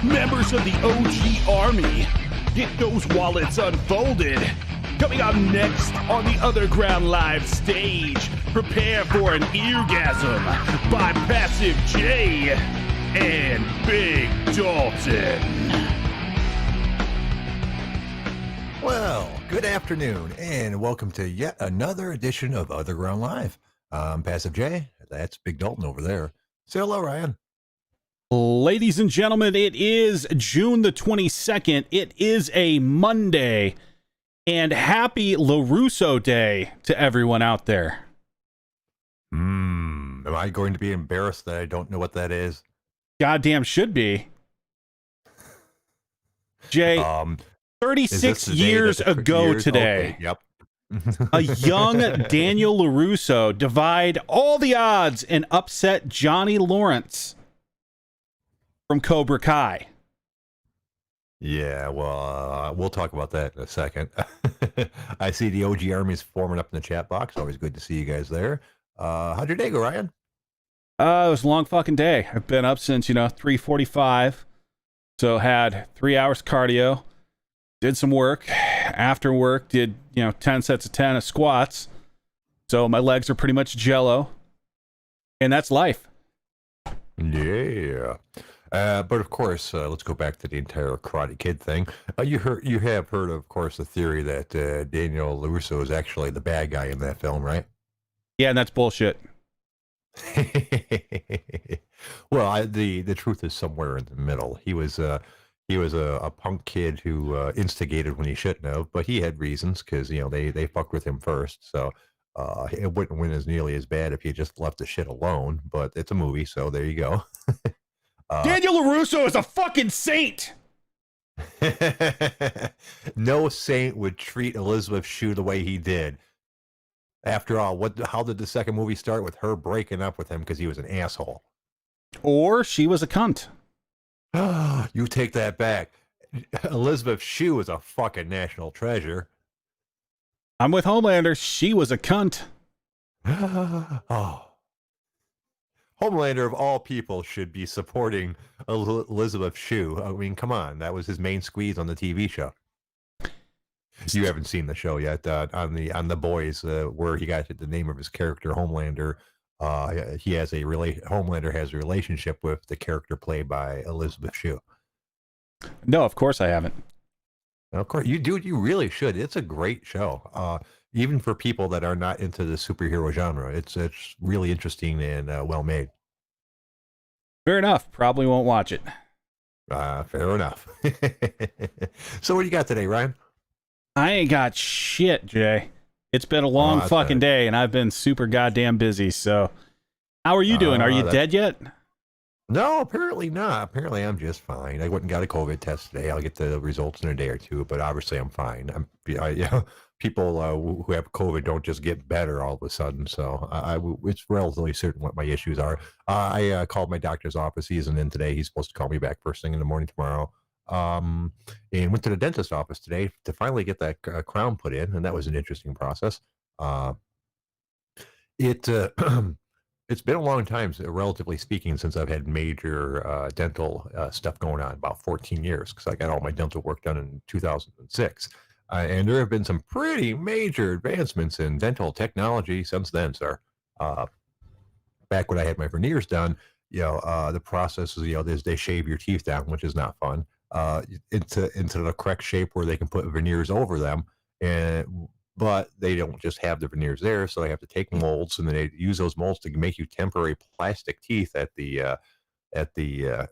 Members of the OG Army, get those wallets unfolded. Coming up next on the OtherGround live stage, prepare for an eargasm by Passive J and Big Dalton. Well, good afternoon, and welcome to yet another edition of OtherGround Live. I'm Passive J. That's Big Dalton over there. Say hello, Ryan. Ladies and gentlemen, it is June the 22nd. It is a Monday, and happy LaRusso Day to everyone out there. Am I going to be embarrassed that I don't know what that is? Goddamn should be. Jay, 36 years ago today, okay, yep. a young Daniel LaRusso defied all the odds and upset Johnny Lawrence from Cobra Kai. Yeah, well, we'll talk about that in a second. I see the OG Army is forming up in the chat box. Always good to see you guys there. How'd your day go, Ryan? It was a long fucking day. I've been up since, 3:45. So had 3 hours cardio, did some work. After work, did, 10 sets of 10 of squats. So my legs are pretty much jello. And that's life. Yeah. But of course, let's go back to the entire Karate Kid thing. You have heard, of course, the theory that Daniel LaRusso is actually the bad guy in that film, right? Yeah, and that's bullshit. Well, the truth is somewhere in the middle. He was a punk kid who instigated when he shouldn't have, but he had reasons because they fucked with him first. So it wouldn't win as nearly as bad if he just left the shit alone. But it's a movie, so there you go. Daniel LaRusso is a fucking saint. No saint would treat Elizabeth Shue the way he did. After all, how did the second movie start with her breaking up with him because he was an asshole? Or she was a cunt. You take that back. Elizabeth Shue was a fucking national treasure. I'm with Homelander. She was a cunt. Oh. Homelander, of all people, should be supporting Elizabeth Shue. I mean, come on. That was his main squeeze on the TV show. You haven't seen the show yet. On the Boys, where he got the name of his character, Homelander. Homelander has a relationship with the character played by Elizabeth Shue. No, of course I haven't. Of course, you really should. It's a great show. Even for people that are not into the superhero genre, it's really interesting and well made. Fair enough. Probably won't watch it. Fair enough. So what do you got today, Ryan? I ain't got shit, Jay. It's been a long fucking day, and I've been super goddamn busy. So, how are you doing? Are you dead yet? No, apparently not. Apparently, I'm just fine. I went and got a COVID test today. I'll get the results in a day or two, but obviously, I'm fine. People who have COVID don't just get better all of a sudden. So, it's relatively certain what my issues are. I called my doctor's office. He isn't in today. He's supposed to call me back first thing in the morning tomorrow. And went to the dentist office today to finally get that crown put in, and that was an interesting process. It's been a long time, relatively speaking, since I've had major dental stuff going on, about 14 years, because I got all my dental work done in 2006. And there have been some pretty major advancements in dental technology since then, sir. Back when I had my veneers done, the process is, they shave your teeth down, which is not fun, into the correct shape where they can put veneers over them. But they don't just have the veneers there, so they have to take molds, and then they use those molds to make you temporary plastic teeth at the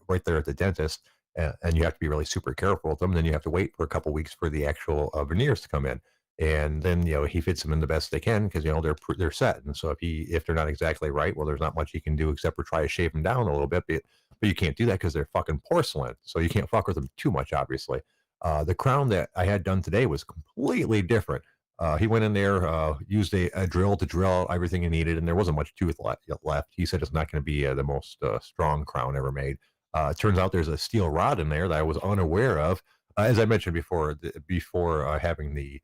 right there at the dentist, and you have to be really super careful with them. Then you have to wait for a couple weeks for the actual veneers to come in, and then he fits them in the best they can because they're set. And so if they're not exactly right, well, there's not much he can do except for try to shave them down a little bit. But you can't do that because they're fucking porcelain, so you can't fuck with them too much, obviously. The crown that I had done today was completely different. He went in there, used a drill to drill out everything he needed, and there wasn't much tooth left. He said it's not going to be the most strong crown ever made. It turns out there's a steel rod in there that I was unaware of. As I mentioned before having the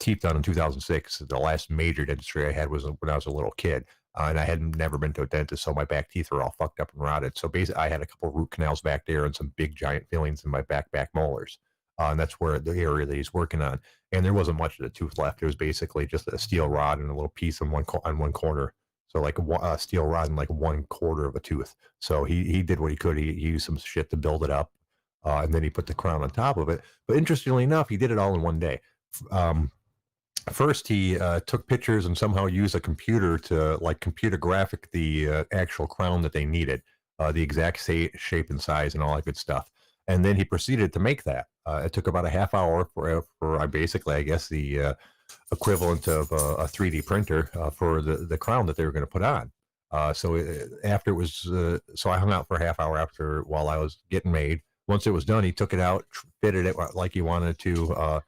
teeth done in 2006, the last major dentistry I had was when I was a little kid. And I had never been to a dentist, so my back teeth were all fucked up and rotted. So basically, I had a couple root canals back there and some big giant fillings in my back molars. And that's where the area that he's working on. And there wasn't much of the tooth left. It was basically just a steel rod and a little piece on one corner. So like a steel rod and like 1/4 of a tooth. So he did what he could. He used some shit to build it up, and then he put the crown on top of it. But interestingly enough, he did it all in one day. First, he took pictures and somehow used a computer to like computer graphic the actual crown that they needed, the exact shape and size and all that good stuff. And then he proceeded to make that. It took about a half hour for basically, I guess, the equivalent of a 3D printer for the crown that they were going to put on. After it was, so I hung out for a half hour after while I was getting made. Once it was done, he took it out, fitted it like he wanted to.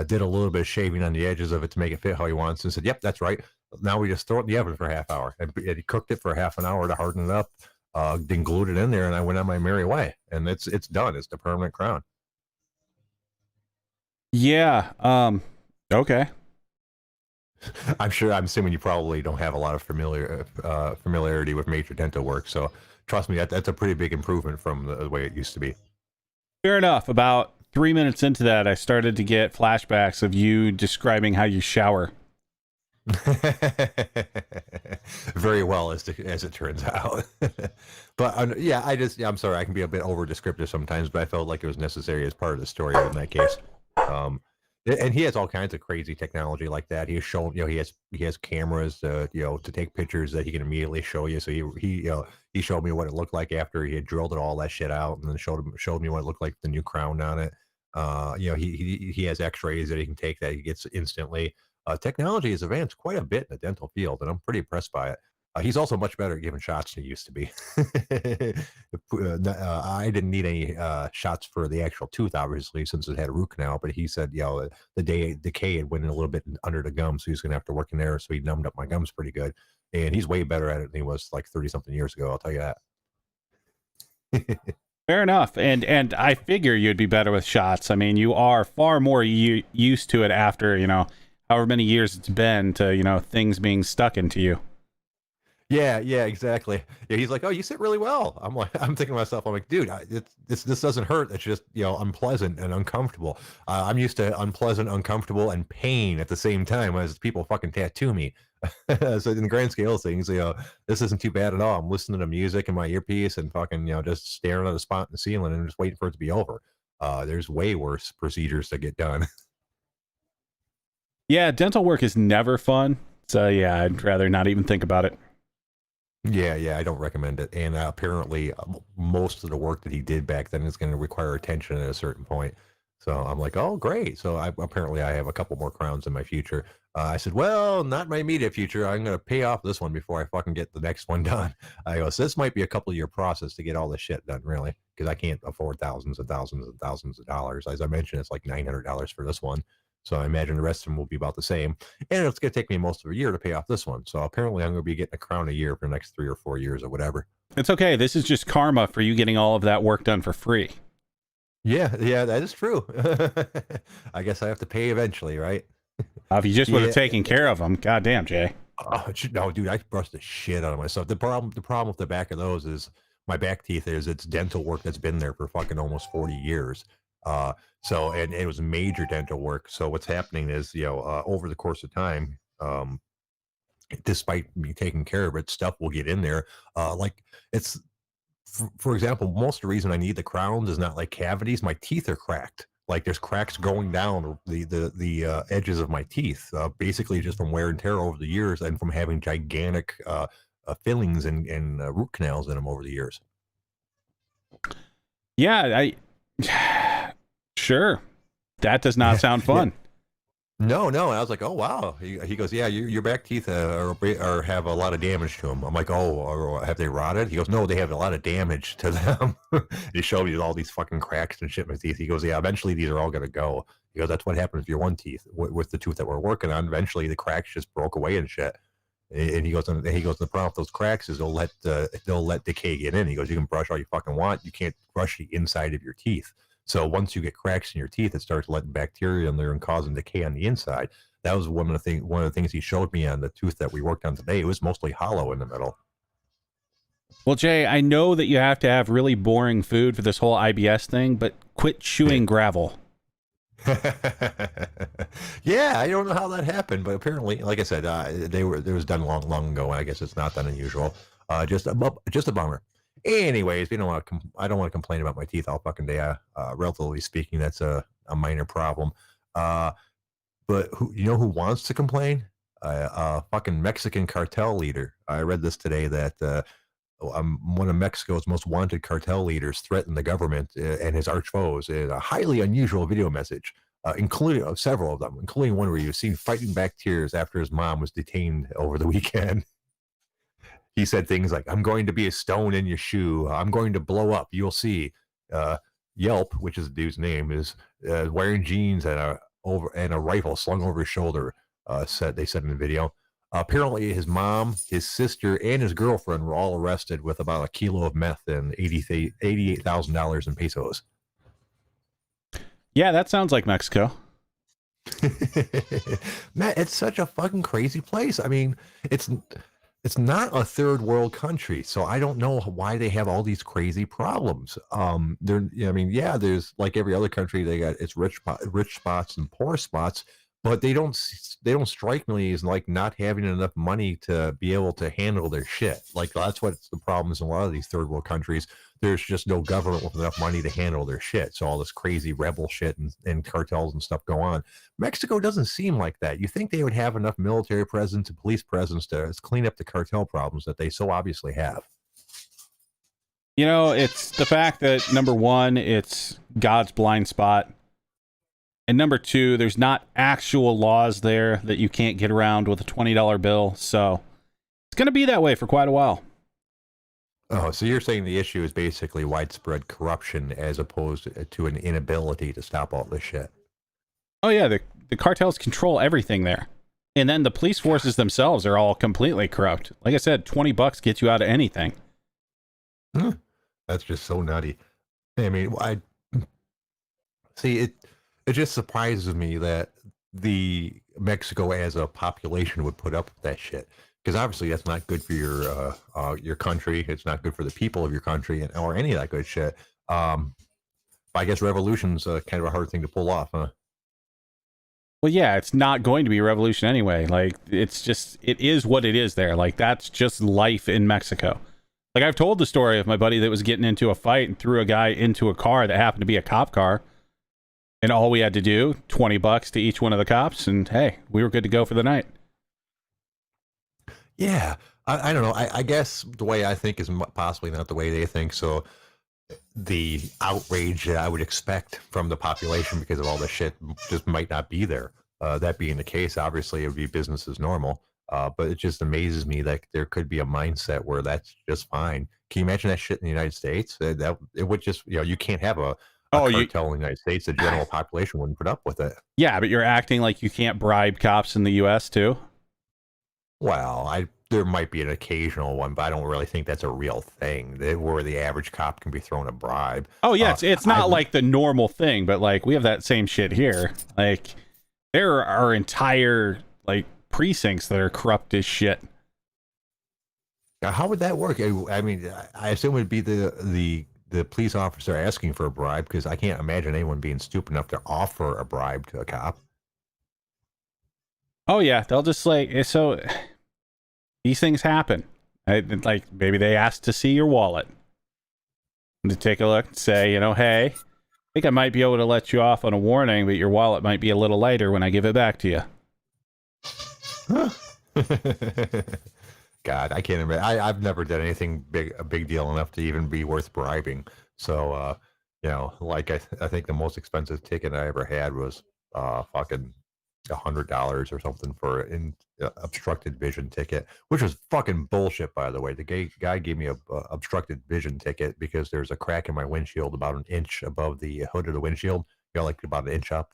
Did a little bit of shaving on the edges of it to make it fit how he wants, and said, "Yep, that's right. Now we just throw it in the oven for a half hour." And he cooked it for half an hour to harden it up, then glued it in there, and I went on my merry way. And it's done. It's the permanent crown. Yeah. Okay. I'm assuming you probably don't have a lot of familiarity with major dental work, so trust me, that's a pretty big improvement from the way it used to be. Fair enough. About 3 minutes into that, I started to get flashbacks of you describing how you shower. Very well, as it turns out. But I'm sorry, I can be a bit over descriptive sometimes, but I felt like it was necessary as part of the story in that case. And he has all kinds of crazy technology like that. He has shown, he has cameras, to take pictures that he can immediately show you. So he showed me what it looked like after he had drilled all that shit out, and then showed me what it looked like, the new crown on it. He has X-rays that he can take that he gets instantly. Technology has advanced quite a bit in the dental field, and I'm pretty impressed by it. He's also much better at giving shots than he used to be. I didn't need any shots for the actual tooth, obviously, since it had a root canal. But he said, the decay had went in a little bit under the gum, so he's going to have to work in there. So he numbed up my gums pretty good. And he's way better at it than he was like 30-something years ago, I'll tell you that. Fair enough. And I figure you'd be better with shots. I mean, you are far more used to it after, however many years it's been to, things being stuck into you. Yeah, exactly. Yeah, he's like, "Oh, you sit really well." I'm thinking to myself, I'm like, "Dude, this doesn't hurt. It's just unpleasant and uncomfortable. I'm used to unpleasant, uncomfortable, and pain at the same time as people fucking tattoo me." So in the grand scale of things, this isn't too bad at all. I'm listening to music in my earpiece and fucking just staring at a spot in the ceiling and just waiting for it to be over. There's way worse procedures to get done. Yeah, dental work is never fun. So yeah, I'd rather not even think about it. Yeah, I don't recommend it. And apparently, most of the work that he did back then is going to require attention at a certain point. So I'm like, oh, great. So apparently I have a couple more crowns in my future. I said, well, not my immediate future. I'm going to pay off this one before I fucking get the next one done. I go, so this might be a couple year process to get all this shit done, really, because I can't afford thousands and thousands and thousands of dollars. As I mentioned, it's like $900 for this one. So I imagine the rest of them will be about the same. And it's going to take me most of a year to pay off this one. So apparently I'm going to be getting a crown a year for the next 3 or 4 years or whatever. It's okay. This is just karma for you getting all of that work done for free. Yeah, that is true. I guess I have to pay eventually, right? If you just would have taken care of them. Goddamn, Jay. Oh, no, dude, I brushed the shit out of myself. The problem with the back of those is my back teeth it's dental work that's been there for fucking almost 40 years. And it was major dental work. So what's happening is, over the course of time, despite me taking care of it, stuff will get in there. For example, most of the reason I need the crowns is not like cavities. My teeth are cracked. Like there's cracks going down the edges of my teeth, basically just from wear and tear over the years and from having gigantic fillings and root canals in them over the years. Yeah, sure. That does not sound fun. Yeah. No. And I was like, oh, wow. He goes, yeah, your back teeth are have a lot of damage to them. I'm like, oh, or have they rotted? He goes, no, they have a lot of damage to them. He showed me all these fucking cracks and shit in my teeth. He goes, yeah, eventually these are all going to go. He goes, that's what happens with your one teeth. With the tooth that we're working on, eventually the cracks just broke away and shit. And he goes, the problem with those cracks is they'll let decay get in. He goes, you can brush all you fucking want. You can't brush the inside of your teeth. So once you get cracks in your teeth, it starts letting bacteria in there and causing decay on the inside. That was one of the things he showed me on the tooth that we worked on today. It was mostly hollow in the middle. Well, Jay, I know that you have to have really boring food for this whole IBS thing, but quit chewing gravel. Yeah, I don't know how that happened, but apparently, like I said, it was done long ago. I guess it's not that unusual. Just a bummer. Anyways, I don't want to complain about my teeth all fucking day. Relatively speaking, that's a minor problem. But who wants to complain? Fucking Mexican cartel leader. I read this today that one of Mexico's most wanted cartel leaders threatened the government and his arch foes in a highly unusual video message, including several of them, including one where you've seen fighting back tears after his mom was detained over the weekend. He said things like, "I'm going to be a stone in your shoe. I'm going to blow up. You'll see." Yelp, which is the dude's name, is wearing jeans and a rifle slung over his shoulder. They said in the video. Apparently, his mom, his sister, and his girlfriend were all arrested with about a kilo of meth and $88,000 in pesos. Yeah, that sounds like Mexico. Man, it's such a fucking crazy place. I mean, it's not a third world country, so I don't know why they have all these crazy problems. There's like every other country, they got its rich spots and poor spots, but they don't strike me as like not having enough money to be able to handle their shit. Like that's what's the problems in a lot of these third world countries. There's just no government with enough money to handle their shit. So all this crazy rebel shit and cartels and stuff go on. Mexico doesn't seem like that. You think they would have enough military presence and police presence to clean up the cartel problems that they so obviously have. It's the fact that, number one, it's God's blind spot. And number two, there's not actual laws there that you can't get around with a $20 bill. So it's going to be that way for quite a while. Oh, so you're saying the issue is basically widespread corruption as opposed to an inability to stop all this shit. Oh, yeah. The cartels control everything there. And then the police forces themselves are all completely corrupt. Like I said, $20 gets you out of anything. That's just so nutty. I mean, I see it. It just surprises me that the Mexico as a population would put up with that shit. Because obviously that's not good for your country. It's not good for the people of your country or any of that good shit. But I guess revolution's kind of a hard thing to pull off, huh? Well, yeah, it's not going to be a revolution anyway. Like, it is what it is there. Like, that's just life in Mexico. Like, I've told the story of my buddy that was getting into a fight and threw a guy into a car that happened to be a cop car. And all we had to do, $20 to each one of the cops, and hey, we were good to go for the night. Yeah, I don't know. I guess the way I think is possibly not the way they think. So the outrage that I would expect from the population because of all this shit just might not be there. That being the case, obviously it would be business as normal. But it just amazes me that there could be a mindset where that's just fine. Can you imagine that shit in the United States? That it would just, you can't have a cartel in the United States. The general population wouldn't put up with it. Yeah, but you're acting like you can't bribe cops in the U.S. too. Well, there might be an occasional one, but I don't really think that's a real thing where the average cop can be thrown a bribe. Oh, yeah, it's not like the normal thing, but like we have that same shit here. Like there are entire like precincts that are corrupt as shit. Now, how would that work? I mean, I assume it would be the police officer asking for a bribe because I can't imagine anyone being stupid enough to offer a bribe to a cop. Oh, yeah, they'll just so these things happen. Like maybe they ask to see your wallet and to take a look and say, hey, I think I might be able to let you off on a warning, but your wallet might be a little lighter when I give it back to you. God, I can't imagine. I've never done anything a big deal enough to even be worth bribing. So, like I think the most expensive ticket I ever had was fucking $100 or something for an obstructed vision ticket, which was fucking bullshit, by the way. The guy gave me a obstructed vision ticket because there's a crack in my windshield about an inch above the hood of the windshield, like about an inch up.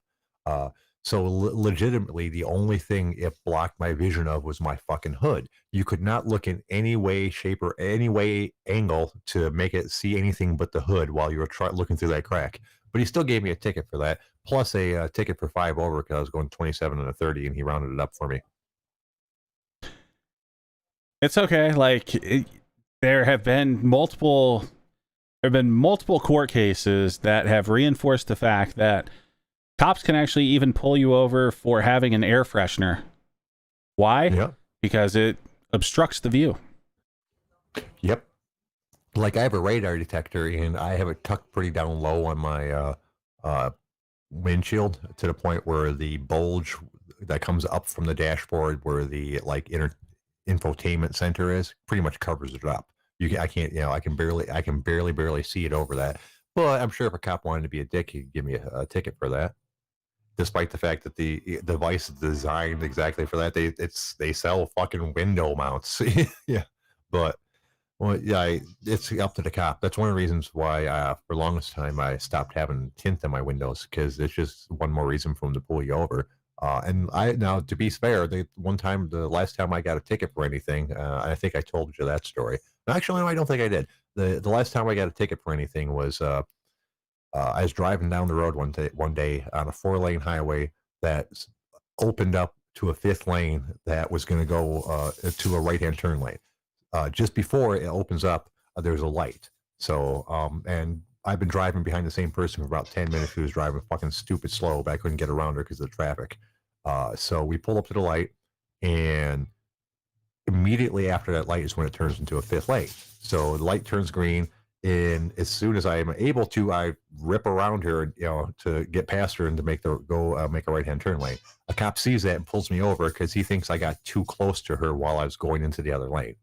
So legitimately, the only thing it blocked my vision of was my fucking hood. You could not look in any way, shape, or any way angle to make it see anything but the hood while you were looking through that crack. But he still gave me a ticket for that, plus a ticket for 5 over because I was going 27 and a 30, and he rounded it up for me. It's okay. Like there have been multiple court cases that have reinforced the fact that cops can actually even pull you over for having an air freshener. Why? Yeah. Because it obstructs the view. Yep. Like I have a radar detector, and I have it tucked pretty down low on my windshield to the point where the bulge that comes up from the dashboard, where the like infotainment center is, pretty much covers it up. I can't, I can barely see it over that. But I'm sure if a cop wanted to be a dick, he'd give me a ticket for that. Despite the fact that the device is designed exactly for that, they sell fucking window mounts. Yeah, but well, yeah, it's up to the cop. That's one of the reasons why, for the longest time, I stopped having tint on my windows, because it's just one more reason for them to pull you over. And now, to be fair, the last time I got a ticket for anything, I think I told you that story. Actually, no, I don't think I did. The last time I got a ticket for anything was I was driving down the road one day on a 4-lane highway that opened up to a 5th lane that was going to go to a right-hand turn lane. Just before it opens up, there's a light. So, and I've been driving behind the same person for about 10 minutes who was driving fucking stupid slow, but I couldn't get around her because of the traffic. So we pull up to the light, and immediately after that light is when it turns into a 5th lane. So the light turns green, and as soon as I am able to, I rip around her, to get past her and to make a right-hand turn lane. A cop sees that and pulls me over because he thinks I got too close to her while I was going into the other lane.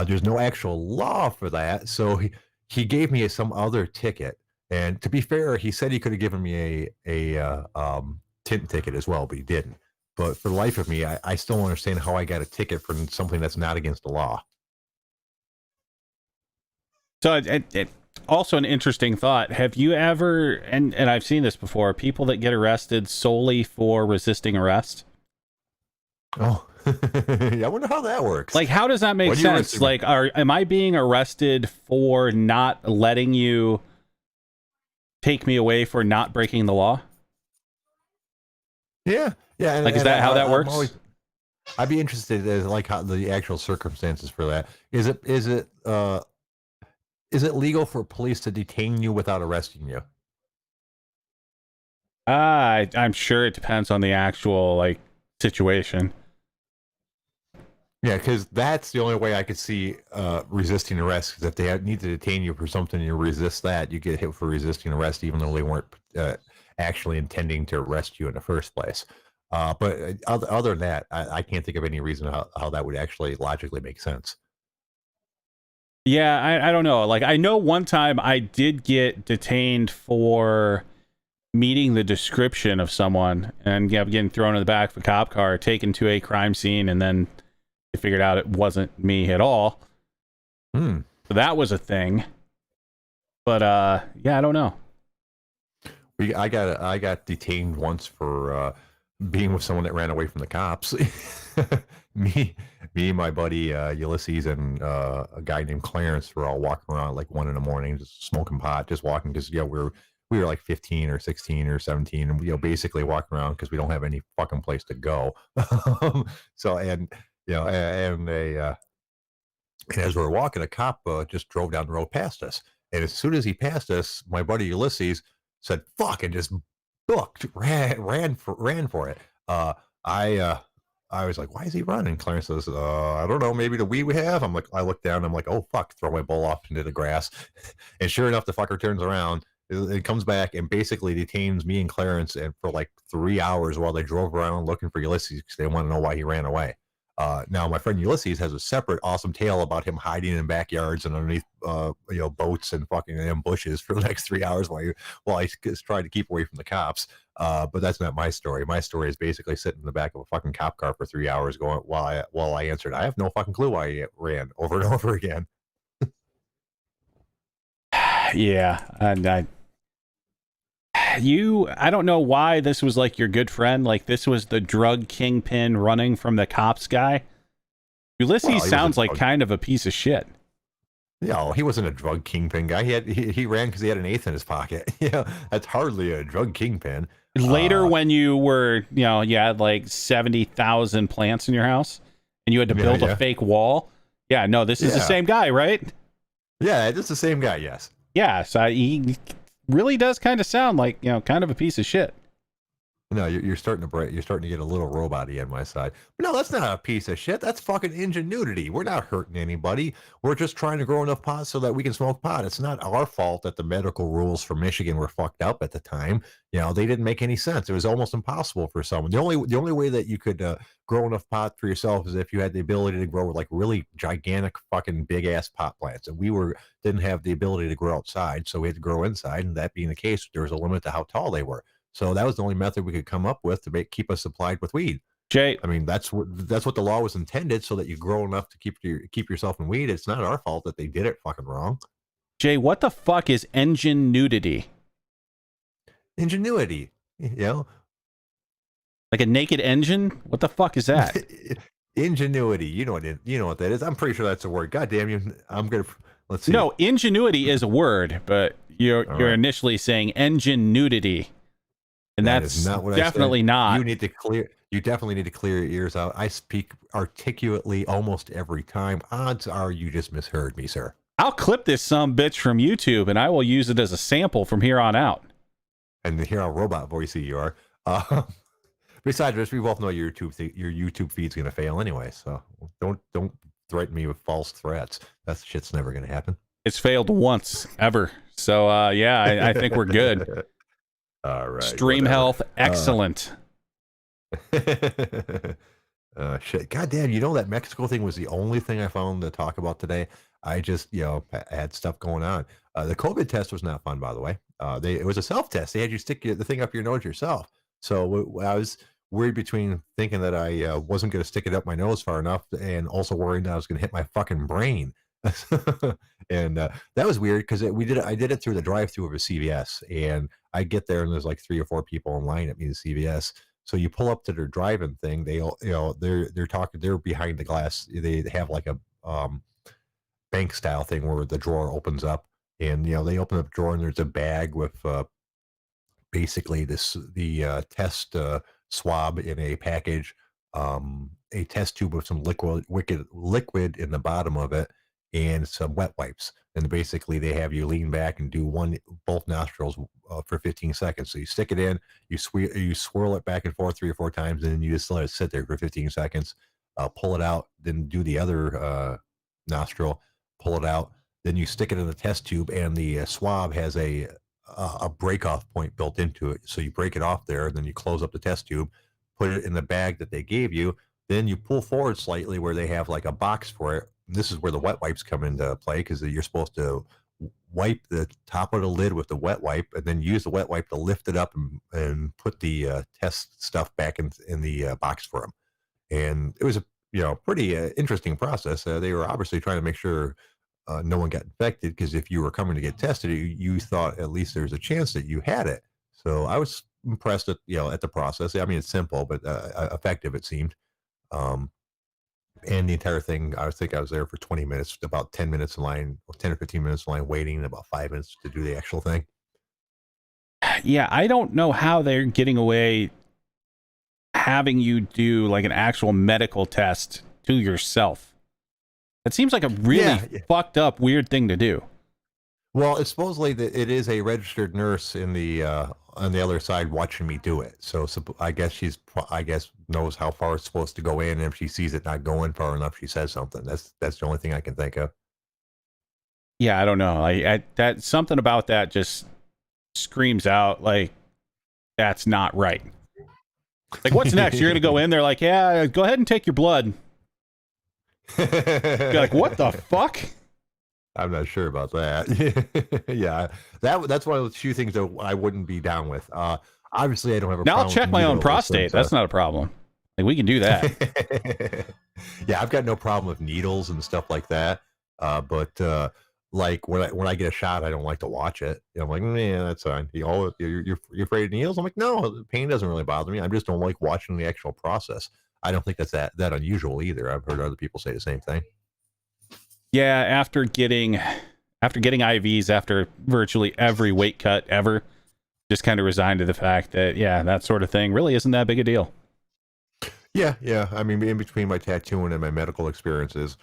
There's no actual law for that, so he gave me some other ticket. And to be fair, he said he could have given me a tint ticket as well, but he didn't. But for the life of me, I still don't understand how I got a ticket for something that's not against the law. So it also an interesting thought. Have you ever, and I've seen this before, people that get arrested solely for resisting arrest? Oh, I wonder how that works. Like, how does that make sense? Like, am I being arrested for not letting you take me away for not breaking the law? Yeah. Like, is that how that works? I'd be interested in like how the actual circumstances for that. Is it legal for police to detain you without arresting you? I'm sure it depends on the actual situation. Yeah, because that's the only way I could see resisting arrest. Because if they need to detain you for something, you resist that, you get hit for resisting arrest, even though they weren't actually intending to arrest you in the first place. But other than that, I can't think of any reason how that would actually logically make sense. Yeah, I don't know. Like, I know one time I did get detained for meeting the description of someone and getting thrown in the back of a cop car, taken to a crime scene, and then they figured out it wasn't me at all. So that was a thing. But yeah, I don't know. I got detained once for being with someone that ran away from the cops. me, my buddy Ulysses, and a guy named Clarence were all walking around like 1 a.m, just smoking pot, just walking because we were like 15 or 16 or 17, and basically walking around because we don't have any fucking place to go. So and as we were walking, a cop just drove down the road past us, and as soon as he passed us, my buddy Ulysses said "fuck" and just ran for it. I was like, why is he running? Clarence says, I don't know, maybe the weed we have. I look down, I'm like, oh fuck, throw my bowl off into the grass. And sure enough, the fucker turns around, it comes back and basically detains me and Clarence and for like 3 hours while they drove around looking for Ulysses because they want to know why he ran away. Now my friend Ulysses has a separate awesome tale about him hiding in backyards and underneath boats and fucking bushes for the next 3 hours while I tried to keep away from the cops. But that's not my story. My story is basically sitting in the back of a fucking cop car for 3 hours going while I answered. I have no fucking clue why I ran over and over again. Yeah, and I don't know why this was like your good friend. Like, this was the drug kingpin running from the cops guy. Ulysses sounds like kind of a piece of shit. He wasn't a drug kingpin guy. He ran because he had an eighth in his pocket. That's hardly a drug kingpin. Later, when you were, you had like 70,000 plants in your house and you had to build a fake wall. Yeah, no, this is the same guy, right? Yeah, it's the same guy, yes. Yeah, so he really does kind of sound like, kind of a piece of shit. No, you're starting to break. You're starting to get a little robot-y on my side. But no, that's not a piece of shit. That's fucking ingenuity. We're not hurting anybody. We're just trying to grow enough pot so that we can smoke pot. It's not our fault that the medical rules for Michigan were fucked up at the time. They didn't make any sense. It was almost impossible for someone. The only way that you could grow enough pot for yourself is if you had the ability to grow like really gigantic fucking big ass pot plants. And didn't have the ability to grow outside, so we had to grow inside. And that being the case, there was a limit to how tall they were. So that was the only method we could come up with to keep us supplied with weed. Jay, I mean, that's what the law was intended, so that you grow enough to keep yourself in weed. It's not our fault that they did it fucking wrong. Jay, what the fuck is ingenuity? Ingenuity, like a naked engine? What the fuck is that? Ingenuity, you know what that is. I'm pretty sure that's a word. God damn you! Let's see. No, ingenuity is a word, but you're initially saying engine nudity. And that's not what definitely not. You definitely need to clear your ears out. I speak articulately almost every time. Odds are you just misheard me, sir. I'll clip this some bitch from YouTube and I will use it as a sample from here on out. And hear how robot voicey you are. Besides this, we both know your YouTube feed's gonna fail anyway. So don't threaten me with false threats. That shit's never gonna happen. It's failed once ever. So I think we're good. All right. Stream health, excellent. Shit. God damn, that Mexico thing was the only thing I found to talk about today. I just, had stuff going on. The COVID test was not fun, by the way. It was a self-test. They had you stick the thing up your nose yourself. So I was worried between thinking that I wasn't going to stick it up my nose far enough and also worrying that I was going to hit my fucking brain. And that was weird because I did it through the drive-through of a CVS, and I get there and there's like 3 or 4 people in line at me to CVS. So you pull up to their drive-in thing. They're behind the glass. They have like a bank style thing where the drawer opens up, and they open up the drawer and there's a bag with basically the test swab in a package, a test tube with some liquid in the bottom of it, and some wet wipes. And basically they have you lean back and do both nostrils for 15 seconds. So you stick it in, you swirl it back and forth 3 or 4 times, and then you just let it sit there for 15 seconds, pull it out, then do the other nostril, pull it out, then you stick it in the test tube, and the swab has a break off point built into it. So you break it off there, then you close up the test tube, put it in the bag that they gave you, then you pull forward slightly where they have like a box for it. This is where the wet wipes come into play, because you're supposed to wipe the top of the lid with the wet wipe, and then use the wet wipe to lift it up and put the test stuff back in the box for them. And it was a pretty interesting process. They were obviously trying to make sure no one got infected, because if you were coming to get tested, you thought at least there's a chance that you had it. So I was impressed at the process. I mean, it's simple but effective, it seemed. And the entire thing, I think I was there for 20 minutes, about 10 minutes in line, 10 or 15 minutes in line waiting, and about 5 minutes to do the actual thing. Yeah, I don't know how they're getting away having you do like an actual medical test to yourself. It seems like a really fucked up, weird thing to do. Well, it's supposedly that it is a registered nurse in the on the other side watching me do it. So I guess knows how far it's supposed to go in, and if she sees it not going far enough, she says something. That's the only thing I can think of. Yeah, I don't know. I that something about that just screams out like that's not right. Like, what's next? You're gonna go in there like, yeah, go ahead and take your blood. You're like, what the fuck? I'm not sure about that. Yeah, that's one of the few things that I wouldn't be down with. Obviously, I don't have a problem. Now I'll check my own prostate. That's not a problem. Like, we can do that. Yeah, I've got no problem with needles and stuff like that. But like when I get a shot, I don't like to watch it. I'm like, man, that's fine. You're afraid of needles? I'm like, no, the pain doesn't really bother me. I just don't like watching the actual process. I don't think that's that unusual either. I've heard other people say the same thing. Yeah, after getting IVs after virtually every weight cut ever, just kind of resigned to the fact that yeah, that sort of thing really isn't that big a deal. Yeah. I mean, in between my tattooing and my medical experiences,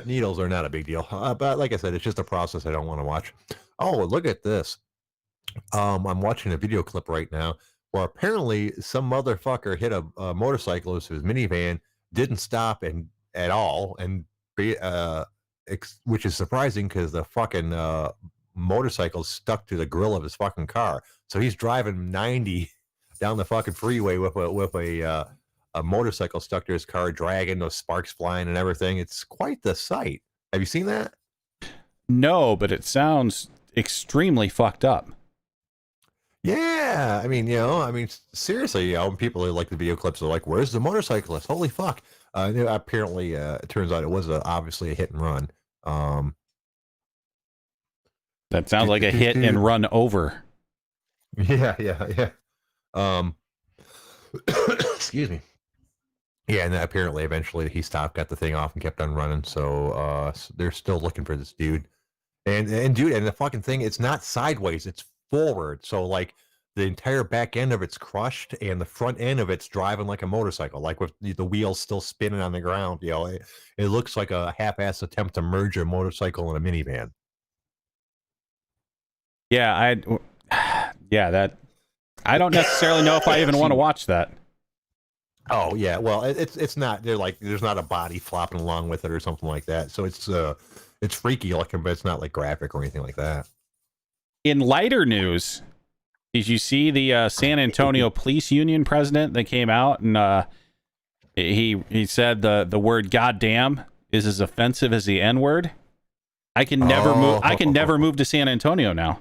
needles are not a big deal. But like I said, it's just a process I don't want to watch. Oh, look at this. I'm watching a video clip right now where apparently some motherfucker hit a motorcyclist whose minivan, didn't stop and at all, and which is surprising because the fucking motorcycle stuck to the grill of his fucking car. So he's driving 90 down the fucking freeway with a motorcycle stuck to his car, dragging those sparks flying and everything. It's quite the sight. Have you seen that? No, but it sounds extremely fucked up. Yeah, I mean, seriously, when people like the video clips, are like, "Where's the motorcyclist? Holy fuck!" Apparently, it turns out it was obviously a hit and run. Um, That sounds like a hit and run over. yeah. Um, excuse me. Yeah, and then apparently, eventually, he stopped, got the thing off, and kept on running. So they're still looking for this dude. And dude, and the fucking thing, it's not sideways, it's forward. So like the entire back end of it's crushed and the front end of it's driving like a motorcycle, like with the wheels still spinning on the ground. It looks like a half-ass attempt to merge a motorcycle and a minivan. Yeah, that I don't necessarily know if I even want to watch that. Oh yeah, well it's not. They're like there's not a body flopping along with it or something like that. So it's freaky looking, but it's not like graphic or anything like that. In lighter news, did you see the San Antonio Police Union president that came out and he said the word "goddamn" is as offensive as the N-word? I can never move. I can never move to San Antonio now.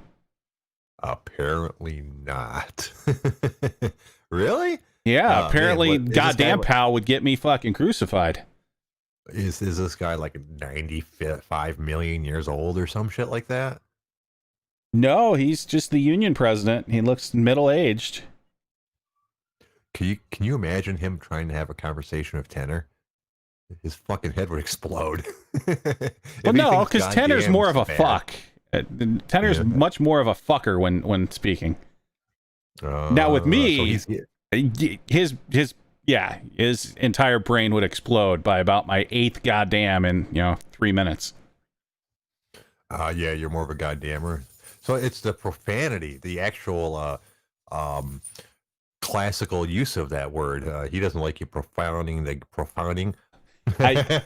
Apparently not. Really? Yeah, apparently, man, goddamn pal would get me fucking crucified. Is this guy like 95 million years old or some shit like that? No, he's just the union president. He looks middle-aged. Can you imagine him trying to have a conversation with Tanner? His fucking head would explode. Well, no, because Tanner's more of a fuck. Tanner's much more of a fucker when speaking. Now with me, so his entire brain would explode by about my 8th goddamn in 3 minutes. Yeah, you're more of a goddammer. So it's the profanity, the actual classical use of that word. He doesn't like you profounding.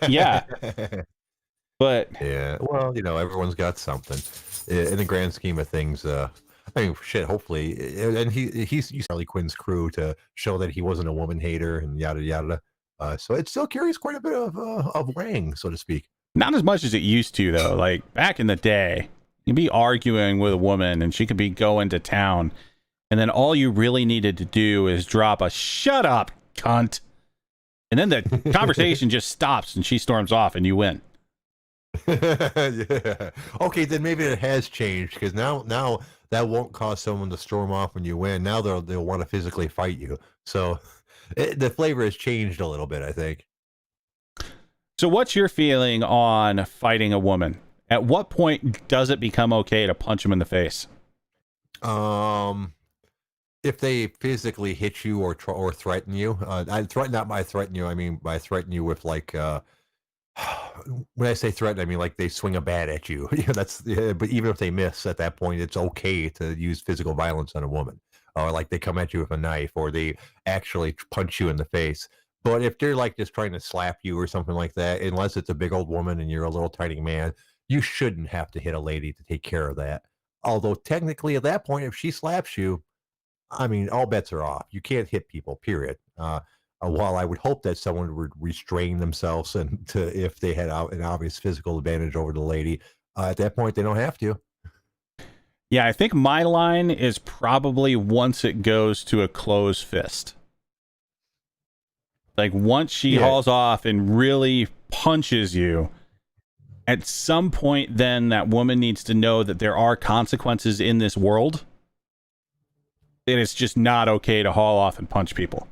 Yeah. But yeah, well, everyone's got something. In the grand scheme of things, I mean, shit. Hopefully, and he's used Harley Quinn's crew to show that he wasn't a woman hater and yada yada. So it still carries quite a bit of wang, so to speak. not as much as it used to, though. Like back in the day, you'd be arguing with a woman and she could be going to town, and then all you really needed to do is drop a "shut up, cunt," and then the conversation just stops and she storms off and you win. Yeah. Okay, then maybe it has changed because now that won't cause someone to storm off when you win. Now they'll want to physically fight you. So the flavor has changed a little bit, I think. So what's your feeling on fighting a woman? At what point does it become okay to punch them in the face? If they physically hit you or threaten you, not by threaten you. I mean by threaten you with like. When I say threaten, I mean like they swing a bat at you. But even if they miss at that point, it's okay to use physical violence on a woman, or like they come at you with a knife, or they actually punch you in the face. But if they're like just trying to slap you or something like that, unless it's a big old woman and you're a little tiny man, you shouldn't have to hit a lady to take care of that. Although technically, at that point, if she slaps you, I mean, all bets are off. You can't hit people, period. While I would hope that someone would restrain themselves and if they had an obvious physical advantage over the lady, at that point, they don't have to. Yeah, I think my line is probably once it goes to a closed fist. Like once she hauls off and really punches you, at some point then that woman needs to know that there are consequences in this world. And it's just not okay to haul off and punch people.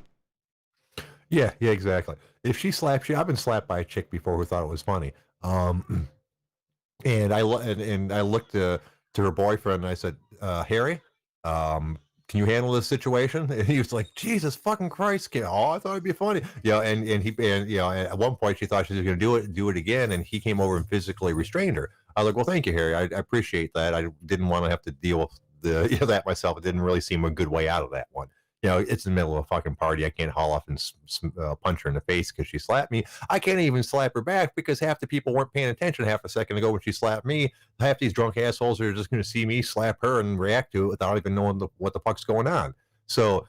Yeah, exactly. If she slaps you, I've been slapped by a chick before who thought it was funny. Um, and I looked to her boyfriend and I said, Harry, can you handle this situation? And he was like, Jesus fucking Christ, kid. Oh, I thought it'd be funny. At one point she thought she was gonna do it again, and he came over and physically restrained her. I was like, well, thank you, Harry. I appreciate that. I didn't want to have to deal with that myself. It didn't really seem a good way out of that one. It's in the middle of a fucking party. I can't haul off and punch her in the face because she slapped me. I can't even slap her back because half the people weren't paying attention half a second ago when she slapped me. Half these drunk assholes are just going to see me slap her and react to it without even knowing what the fuck's going on. So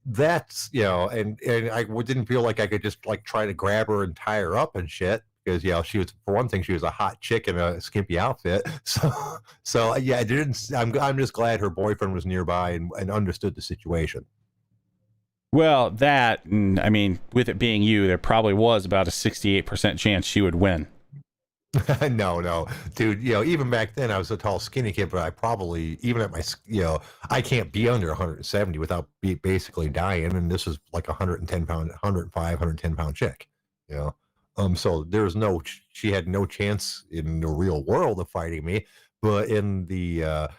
that's, and I didn't feel like I could just like try to grab her and tie her up and shit. Because she was, for one thing, she was a hot chick in a skimpy outfit. So yeah, I didn't. I'm just glad her boyfriend was nearby and understood the situation. Well, that, and I mean, with it being you, there probably was about a 68% chance she would win. No, dude. Even back then, I was a tall, skinny kid, but I probably, even at my, I can't be under 170 without basically dying. And this was like 110 pound, 105, 110 pound chick. So she had no chance in the real world of fighting me, but in the,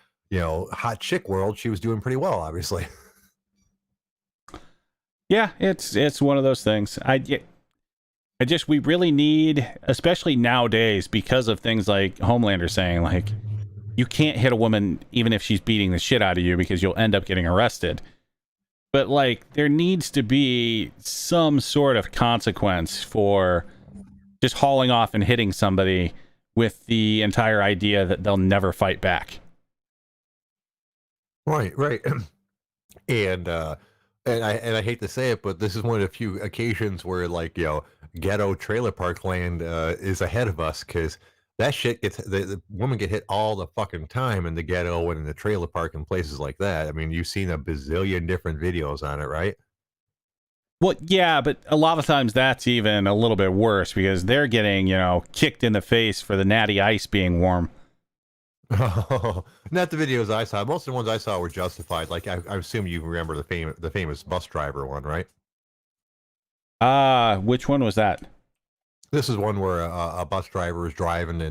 hot chick world, she was doing pretty well, obviously. Yeah, it's one of those things. We really need, especially nowadays, because of things like Homelander saying, like, you can't hit a woman even if she's beating the shit out of you because you'll end up getting arrested. But like, there needs to be some sort of consequence for just hauling off and hitting somebody with the entire idea that they'll never fight back. Right. And I hate to say it, but this is one of the few occasions where, like, ghetto trailer park land is ahead of us, because that shit the women get hit all the fucking time in the ghetto and in the trailer park and places like that. I mean, you've seen a bazillion different videos on it, right? Well, yeah, but a lot of times that's even a little bit worse because they're getting, kicked in the face for the natty ice being warm. Oh, not the videos I saw. Most of the ones I saw were justified. Like, I assume you remember the famous bus driver one, right? Which one was that? This is one where a bus driver is driving,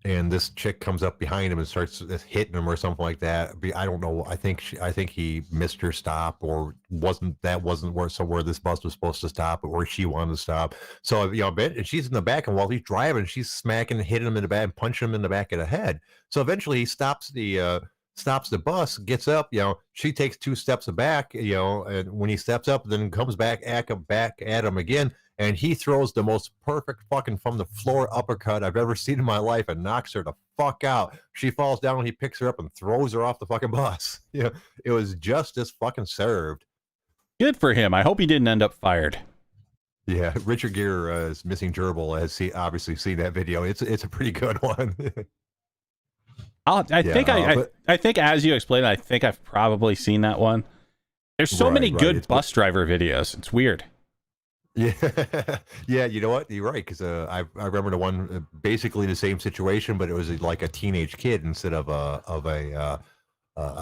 and this chick comes up behind him and starts hitting him or something like that. I don't know. I think he missed her stop, or wasn't where somewhere this bus was supposed to stop, but where she wanted to stop. So and she's in the back, and while he's driving, she's smacking and hitting him in the back and punching him in the back of the head. So eventually he stops the bus, gets up, she takes 2 steps back, and when he steps up, then comes back at him again. And he throws the most perfect fucking from the floor uppercut I've ever seen in my life and knocks her the fuck out. She falls down and he picks her up and throws her off the fucking bus. It was justice fucking served. Good for him. I hope he didn't end up fired. Yeah, Richard Gere is missing gerbil has obviously seen that video. It's a pretty good one. I think as you explained, I think I've probably seen that one. There's so many good bus driver videos. It's weird. Yeah, yeah. You know what? You're right, because I remember the one basically the same situation, but it was like a teenage kid instead of a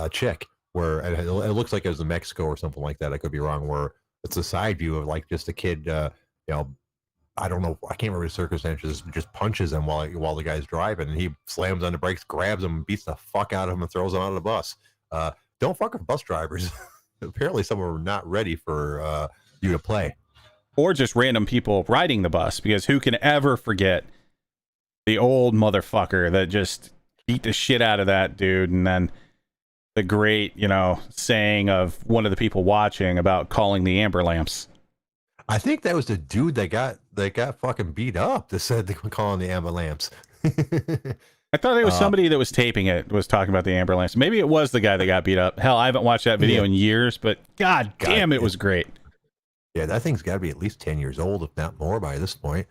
chick. Where it looks like it was in Mexico or something like that. I could be wrong. Where it's a side view of like just a kid. I don't know. I can't remember the circumstances. Just punches him while the guy's driving, and he slams on the brakes, grabs him, beats the fuck out of him, and throws him out of the bus. Don't fuck with bus drivers. Apparently, some are not ready for you to play. Or just random people riding the bus, because who can ever forget the old motherfucker that just beat the shit out of that dude, and then the great, saying of one of the people watching about calling the amber lamps. I think that was the dude that got fucking beat up that said they were calling the amber lamps. I thought it was somebody that was taping it was talking about the amber lamps. Maybe it was the guy that got beat up. Hell, I haven't watched that video in years, but god damn, it was great. Yeah, that thing's got to be at least 10 years old, if not more, by this point.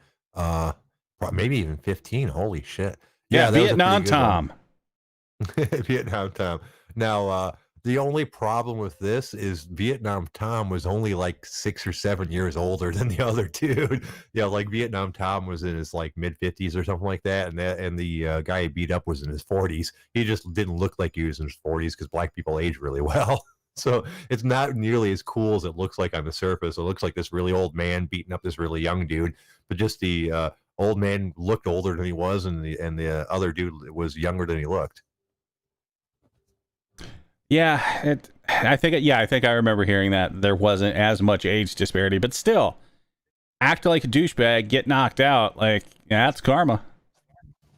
Maybe even 15. Holy shit! Yeah, Vietnam Tom. Vietnam Tom. Now, the only problem with this is Vietnam Tom was only like 6 or 7 years older than the other dude. Like Vietnam Tom was in his like mid 50s or something like that, and the guy he beat up was in his 40s. He just didn't look like he was in his 40s because black people age really well. So it's not nearly as cool as it looks like on the surface. It looks like this really old man beating up this really young dude, but just the old man looked older than he was, and the other dude was younger than he looked. Yeah, I think I remember hearing that there wasn't as much age disparity, but still, act like a douchebag, get knocked out, like, yeah, that's karma.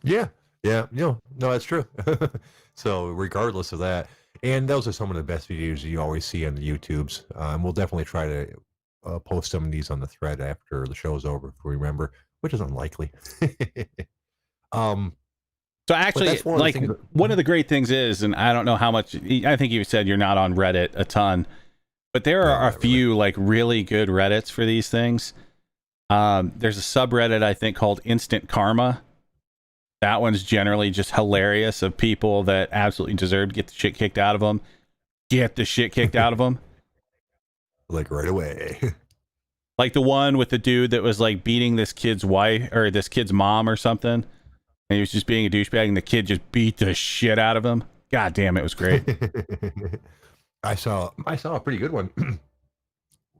Yeah, yeah, no, that's true. So regardless of that, and those are some of the best videos you always see on the YouTubes. And we'll definitely try to post some of these on the thread after the show's over, if we remember, which is unlikely. um, So but actually, that's one of the like, things that, one of the great things is, and I don't know how much, I think you said you're not on Reddit a ton, but there are a few like really good Reddits for these things. There's a subreddit I think called Instant Karma. That one's generally just hilarious, of people that absolutely deserve to get the shit kicked out of them. Get the shit kicked out of them. like right away. Like the one with the dude that was like beating this kid's wife or this kid's mom or something. And he was just being a douchebag, and the kid just beat the shit out of him. God damn, it was great. I saw a pretty good one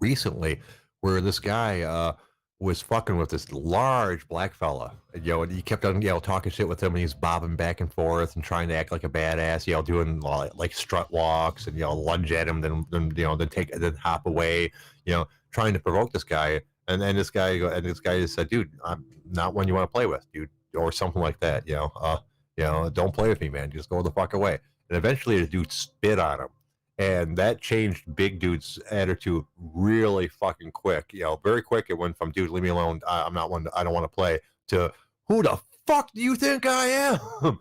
recently where this guy was fucking with this large black fella, and he kept on talking shit with him, and he's bobbing back and forth and trying to act like a badass, doing like strut walks and lunge at him, then hop away, trying to provoke this guy, and then this guy just said, dude, I'm not one you want to play with, dude, or something like that. Don't play with me, man, just go the fuck away. And eventually the dude spit on him, and that changed big dude's attitude really fucking quick. Very quick. It went from, dude, leave me alone, I'm not one, I don't want to play, to, who the fuck do you think I am?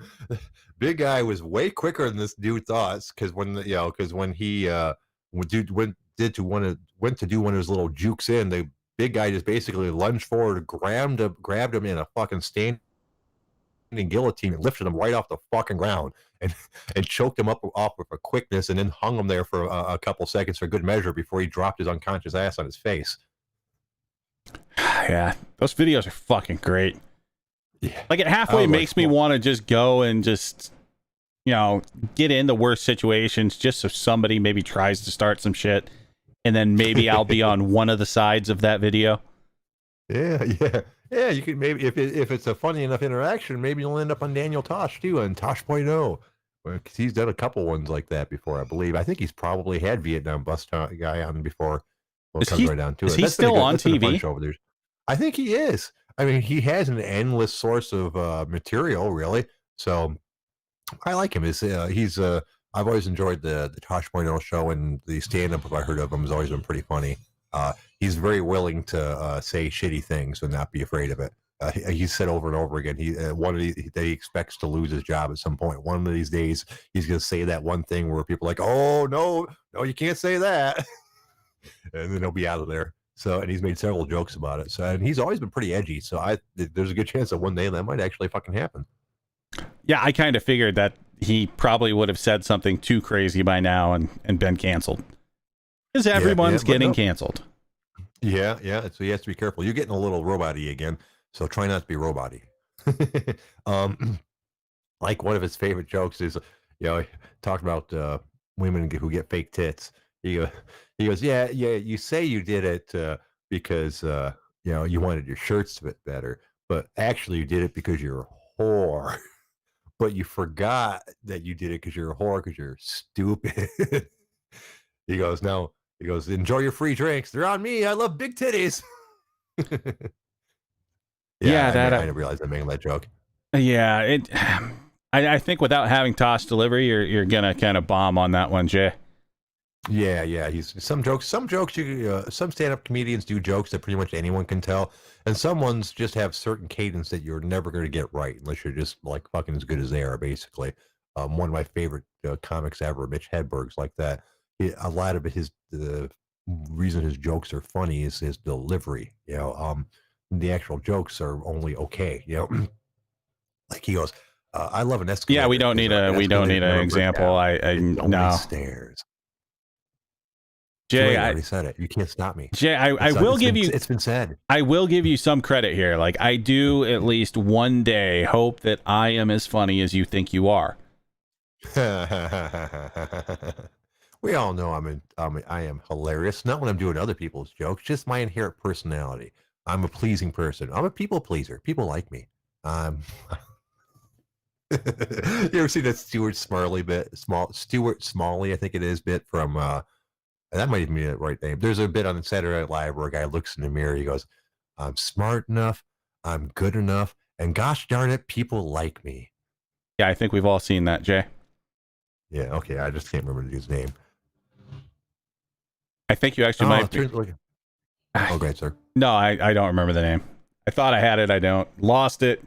Big guy was way quicker than this dude thought, because when he went to do one of his little jukes in, the big guy just basically lunged forward, grabbed him in a fucking standing guillotine, and lifted him right off the fucking ground, and choked him off with a quickness, and then hung him there for a couple seconds for good measure before he dropped his unconscious ass on his face. Yeah, those videos are fucking great. Yeah. Like, it halfway makes me want to just go and just, get in the worst situations, just so somebody maybe tries to start some shit, and then maybe I'll be on one of the sides of that video. Yeah, you could maybe, if it's a funny enough interaction, maybe you'll end up on Daniel Tosh too, on Tosh.0, because he's done a couple ones like that before, I believe. I think he's probably had Vietnam bus guy on before. Well, it comes right down to it. Is he still on TV? Over there. I think he is. I mean, he has an endless source of material, really. So I like him. I've always enjoyed the Tosh.0 show, and the stand-up I heard of him has always been pretty funny. He's very willing to say shitty things and not be afraid of it. He's said over and over again, that he expects to lose his job at some point. One of these days, he's going to say that one thing where people are like, oh, no, you can't say that. And then he'll be out of there. So, and he's made several jokes about it. So, and he's always been pretty edgy. So there's a good chance that one day that might actually fucking happen. Yeah, I kind of figured that he probably would have said something too crazy by now and been canceled. Because everyone's getting canceled. Yeah. So he has to be careful. You're getting a little robot-y again, so try not to be robot-y. Like, one of his favorite jokes is, he talked about women who get fake tits. He goes, yeah, you say you did it because you wanted your shirts to fit better, but actually you did it because you're a whore. But you forgot that you did it because you're a whore, because you're stupid. He goes, enjoy your free drinks. They're on me. I love big titties. I didn't realize I made that joke. Yeah, I think without having Tosh delivery, you're gonna kind of bomb on that one, Jay. Yeah. He's some jokes. Some stand-up comedians do jokes that pretty much anyone can tell, and some ones just have certain cadence that you're never going to get right unless you're just like fucking as good as they are. Basically, one of my favorite comics ever, Mitch Hedberg's like that. A lot of the reason his jokes are funny is his delivery. The actual jokes are only okay. Like he goes, "I love an escalator." Yeah, we don't need an example. No stairs. Jay, I already said it. You can't stop me. Jay, I will give you. It's been said. I will give you some credit here. Like, I do at least one day hope that I am as funny as you think you are. We all know I am hilarious. Not when I'm doing other people's jokes, just my inherent personality. I'm a pleasing person. I'm a people pleaser. People like me. You ever see that Stuart Smalley bit? Stuart Smalley, I think it is, bit from that might even be the right name. There's a bit on Saturday Night Live where a guy looks in the mirror, he goes, I'm smart enough, I'm good enough, and gosh darn it, people like me. Yeah, I think we've all seen that, Jay. Yeah, okay, I just can't remember the dude's name. I think you actually might be. Oh, great, sir. No, I don't remember the name. I thought I had it. I don't. Lost it.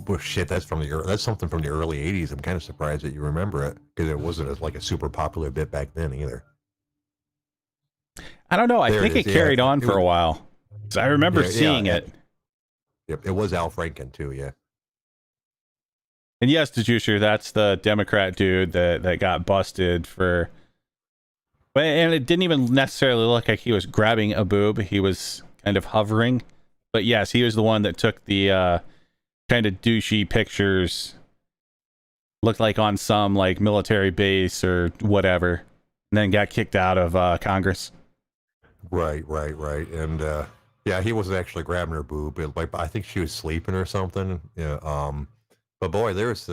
Well, shit, that's something from the early 80s. I'm kind of surprised that you remember it, because it wasn't like a super popular bit back then either. I don't know. I think it carried on for a while. So I remember seeing it. Yep, it was Al Franken too, yeah. And yes, DeJuicer, that's the Democrat dude that got busted for... And it didn't even necessarily look like he was grabbing a boob. He was kind of hovering. But yes, he was the one that took the kind of douchey pictures. Looked like on some like military base or whatever. And then got kicked out of Congress. Right. And yeah, he wasn't actually grabbing her boob. Like, I think she was sleeping or something. Yeah. But boy, there's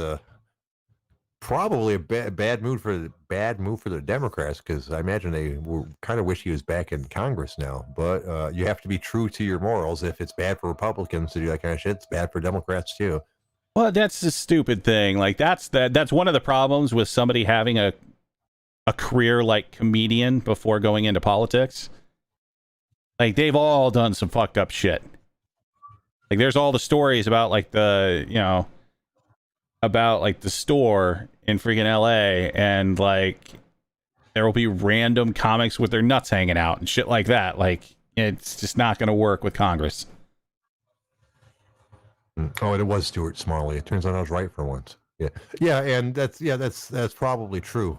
probably a bad move for the Democrats, because I imagine they kind of wish he was back in Congress now. But you have to be true to your morals. If it's bad for Republicans to do that kind of shit, it's bad for Democrats too. Well, that's the stupid thing. Like that's one of the problems with somebody having a career like comedian before going into politics. Like they've all done some fucked up shit. Like there's all the stories about like the store in freaking LA, and like there will be random comics with their nuts hanging out and shit like that. Like it's just not going to work with Congress. Oh, it was Stuart Smalley. It turns out I was right for once. Yeah, and that's probably true.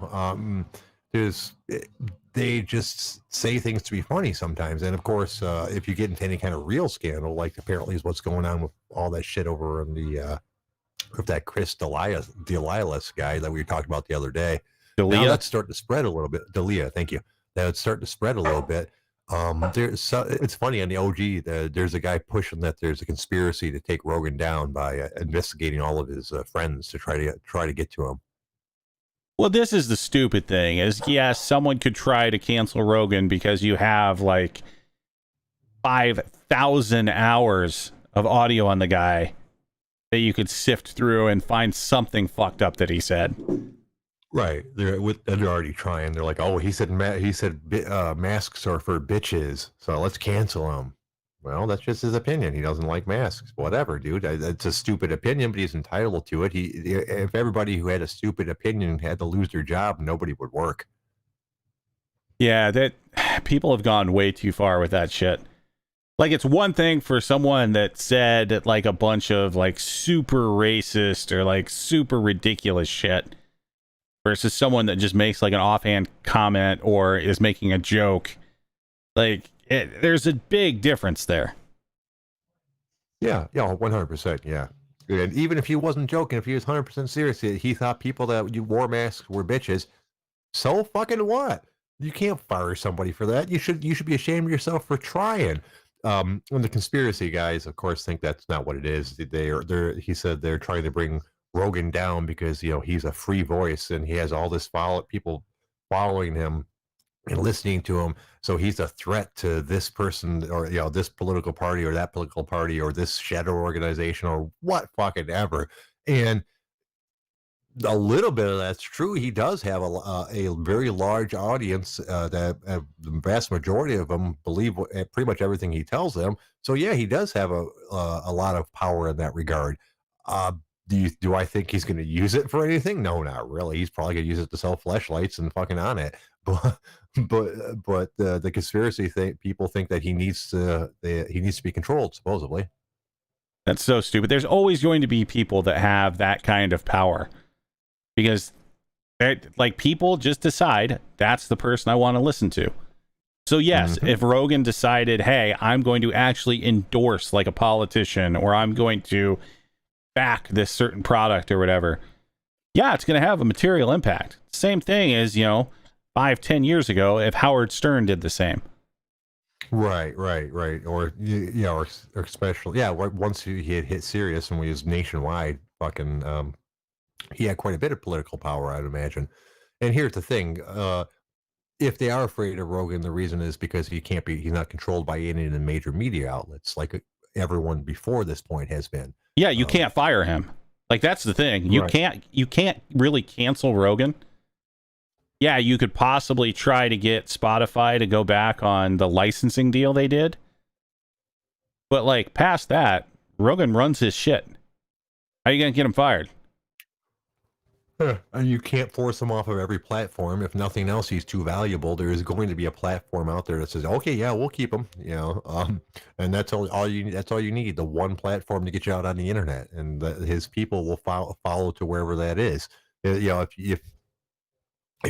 They just say things to be funny sometimes, and of course, if you get into any kind of real scandal, like apparently is what's going on with all that shit over in the with that Chris D'Elia guy that we talked about the other day. Now that's starting to spread a little bit. D'Elia, thank you. That's starting to spread a little bit. It's funny on the OG. There's a guy pushing that there's a conspiracy to take Rogan down by investigating all of his friends to try to get to him. Well, this is the stupid thing. Is yes, someone could try to cancel Rogan because you have like 5,000 hours of audio on the guy that you could sift through and find something fucked up that he said. Right. They're already trying. They're like, oh, he said masks are for bitches, so let's cancel him. Well, that's just his opinion. He doesn't like masks. Whatever, dude. It's a stupid opinion, but he's entitled to it. If everybody who had a stupid opinion had to lose their job, nobody would work. Yeah, that people have gone way too far with that shit. Like, it's one thing for someone that said like a bunch of like super racist or like super ridiculous shit versus someone that just makes like an offhand comment or is making a joke. Like, there's a big difference there. Yeah, 100%. Yeah. And even if he wasn't joking, if he was 100% serious, he thought people that wore masks were bitches. So fucking what? You can't fire somebody for that. You should be ashamed of yourself for trying. And the conspiracy guys, of course, think that's not what it is. He said they're trying to bring Rogan down because he's a free voice and he has all this people following him and listening to him. So he's a threat to this person or this political party or that political party or this shadow organization or what fucking ever. And a little bit of that's true. He does have a very large audience that the vast majority of them believe pretty much everything he tells them. So yeah, he does have a lot of power in that regard. Do I think he's going to use it for anything? No, not really. He's probably going to use it to sell fleshlights and fucking on it. But the conspiracy people think that he needs to be controlled, supposedly. That's so stupid. There's always going to be people that have that kind of power. Because, like, people just decide that's the person I want to listen to. So, yes, if Rogan decided, hey, I'm going to actually endorse, like, a politician, or I'm going to back this certain product or whatever, yeah, it's going to have a material impact. Same thing as, 5-10 years ago, if Howard Stern did the same. Right. Or yeah, or especially yeah. Once he had hit Sirius and we was nationwide, fucking, he had quite a bit of political power, I'd imagine. And here's the thing: if they are afraid of Rogan, the reason is because he's not controlled by any of the major media outlets like everyone before this point has been. Yeah, you Um, can't fire him. Like that's the thing. You right. can't really cancel Rogan. Yeah, you could possibly try to get Spotify to go back on the licensing deal they did. But like past that, Rogan runs his shit. How are you gonna get him fired? And you can't force him off of every platform. If nothing else, he's too valuable. There is going to be a platform out there that says, "Okay, yeah, we'll keep him." And that's all you. That's all you need. The one platform to get you out on the internet, and his people will follow to wherever that is. If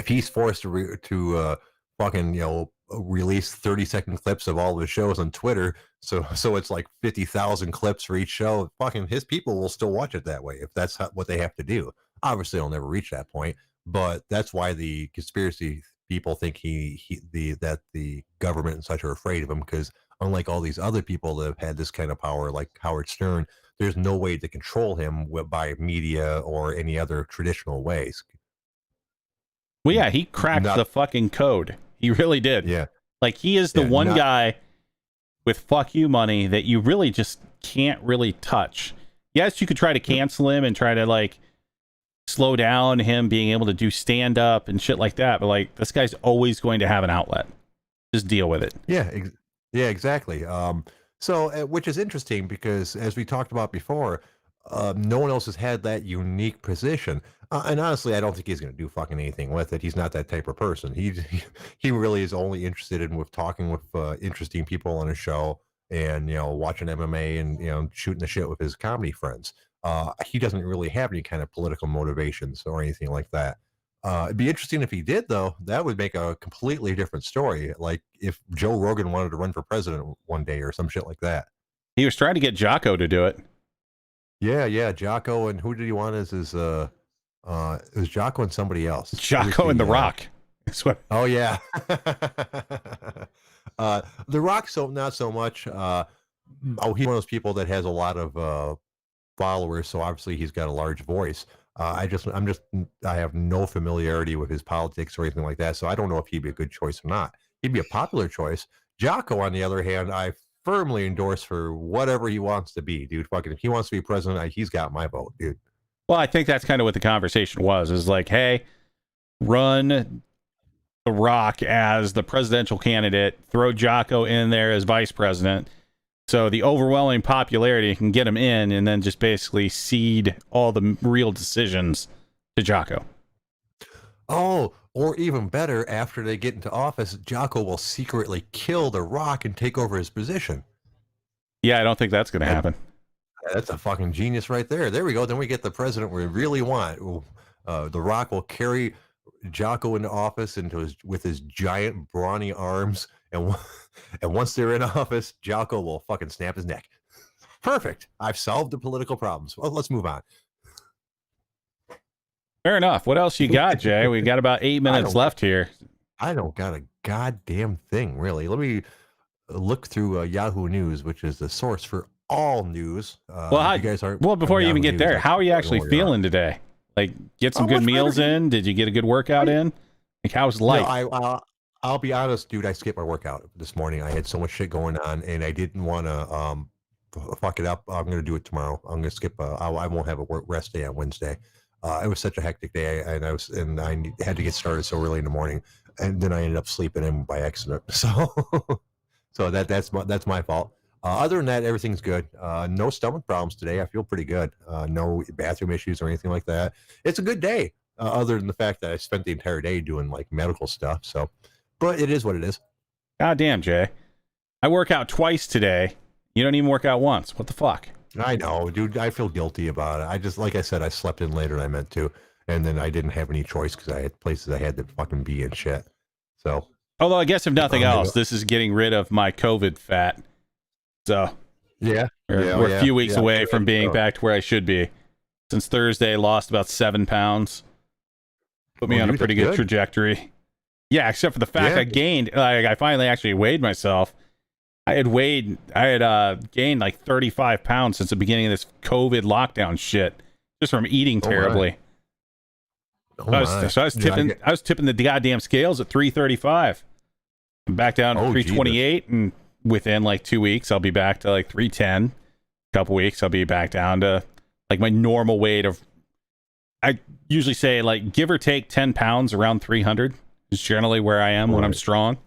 he's forced to fucking release 30-second clips of all his shows on Twitter, so it's like 50,000 clips for each show, fucking his people will still watch it that way if that's what they have to do. Obviously, they'll never reach that point, but that's why the conspiracy people think that the government and such are afraid of him, because unlike all these other people that have had this kind of power, like Howard Stern, there's no way to control him by media or any other traditional ways. Well, yeah, he cracked Not the fucking code. He really did. Yeah. Like he is the Yeah, one not guy with fuck you money that you really just can't really touch. Yes, you could try to cancel him and try to like slow down him being able to do stand up and shit like that, but like this guy's always going to have an outlet. Just deal with it. Yeah, exactly. Which is interesting because, as we talked about before, no one else has had that unique position. And honestly, I don't think he's going to do fucking anything with it. He's not that type of person. He really is only interested in with talking with interesting people on a show, and watching MMA and shooting the shit with his comedy friends. He doesn't really have any kind of political motivations or anything like that. It'd be interesting if he did, though. That would make a completely different story. Like if Joe Rogan wanted to run for president one day or some shit like that. He was trying to get Jocko to do it. Yeah, Jocko, and who did he want as his it was Jocko and somebody else. Jocko and The Rock. That's what. Oh yeah. The Rock, so not so much. He's one of those people that has a lot of followers, so obviously he's got a large voice. I have no familiarity with his politics or anything like that, so I don't know if he'd be a good choice or not. He'd be a popular choice. Jocko, on the other hand, I firmly endorse for whatever he wants to be, dude. Fucking, if he wants to be president, he's got my vote, dude. Well, I think that's kind of what the conversation was. Is like, hey, run The Rock as the presidential candidate, throw Jocko in there as vice president. So the overwhelming popularity can get him in, and then just basically cede all the real decisions to Jocko. Oh, or even better, after they get into office, Jocko will secretly kill The Rock and take over his position. Yeah, I don't think that's going to happen. That's a fucking genius right there. There we go. Then we get the president we really want. The Rock will carry Jocko into office with his giant brawny arms, and once they're in office, Jocko will fucking snap his neck. Perfect. I've solved the political problems. Well, let's move on. Fair enough. What else you got, Jay? We got about 8 minutes left here. I don't got a goddamn thing, really. Let me look through Yahoo News, which is the source for all news. Before you even get there, how are you actually feeling today? Like, get some good meals in? Did you get a good workout in? Like, how's life? No, I'll be honest, dude. I skipped my workout this morning. I had so much shit going on, and I didn't want to fuck it up. I'm going to do it tomorrow. I'm going to skip. I won't have a rest day on Wednesday. It was such a hectic day, and I had to get started so early in the morning, and then I ended up sleeping in by accident. So that's my fault. Other than that, everything's good. No stomach problems today. I feel pretty good. No bathroom issues or anything like that. It's a good day. Other than the fact that I spent the entire day doing like medical stuff. So, but it is what it is. God damn, Jay. I work out twice today. You don't even work out once. What the fuck? I know, dude. I feel guilty about it. I just, like I said, I slept in later than I meant to, and then I didn't have any choice because I had places I had to fucking be and shit. So, although I guess if nothing else, this is getting rid of my COVID fat. So yeah, we're a few weeks away from being back to where I should be. Since Thursday, lost about 7 pounds. Put me on a pretty good trajectory. Yeah, except for the fact I gained. Like, I finally actually weighed myself, I had gained like 35 pounds since the beginning of this COVID lockdown shit, just from eating terribly. I was tipping the goddamn scales at 335. I'm back down to 328, Jesus. And within like 2 weeks, I'll be back to like 310. A couple weeks, I'll be back down to like my normal weight of. I usually say like give or take 10 pounds, around 300 is generally where I am when I'm strong.